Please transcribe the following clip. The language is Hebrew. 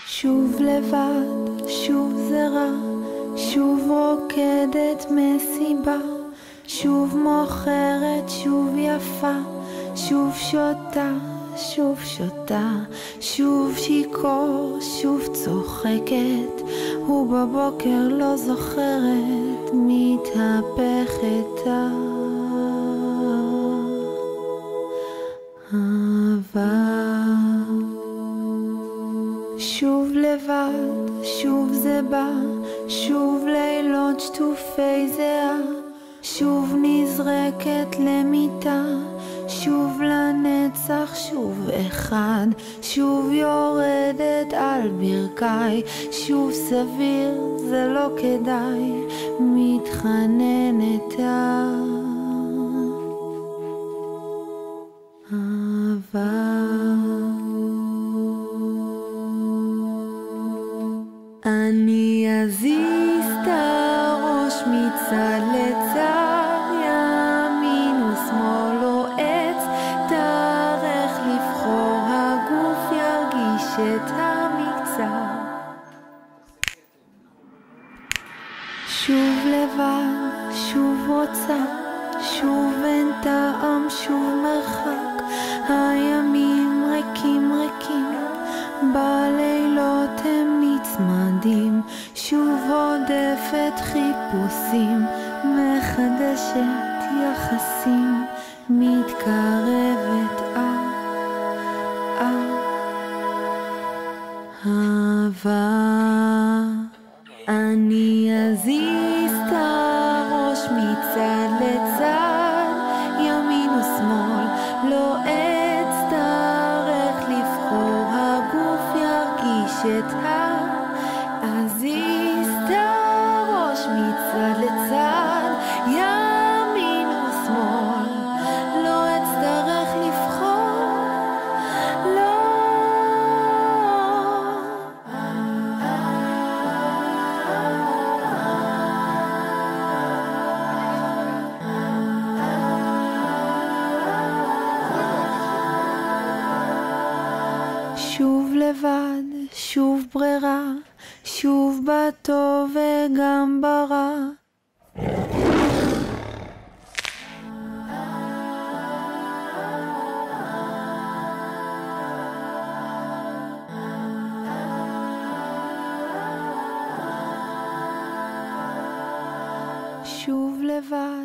שוב לבד, שוב זה רע, שוב רוקדת מסיבה, שוב מוכרת, שוב יפה, שוב שותה, שוב שותה, שוב שיקור, שוב צוחקת, ובבוקר לא זוכרת, מתהפכת האהבה. שוב לבד, שוב זה בא, שוב לילות שטופי זהה, שוב נזרקת למיטה, שוב לנצח, שוב אחד, שוב יורדת על ברכיי, שוב סביר, זה לא כדאי, מתחננת אהבה. אני אזיז את הראש מצד לצד, ימין ושמאל או עץ, תארך לבחור, הגוף ירגיש את המקצר. שוב לבד, שוב רוצה, שוב אין טעם, שוב מרחק, הימים ריקים ריקים, בלילות הם נצמדים, שוב עודפת חיפושים, מחדשת יחסים, מתקרבת אהבה. אני אזיז את הראש מצד לצד, ימין ושמאל, לא אצטרך לבחור, הגוף ירגיש את אזיז את הראש מצד לצד, ימין ושמאל, לא אצטרך לבחור, לא. שוב לבד, שוב ברירה, שוב בטוב וגם ברע. שוב לבד.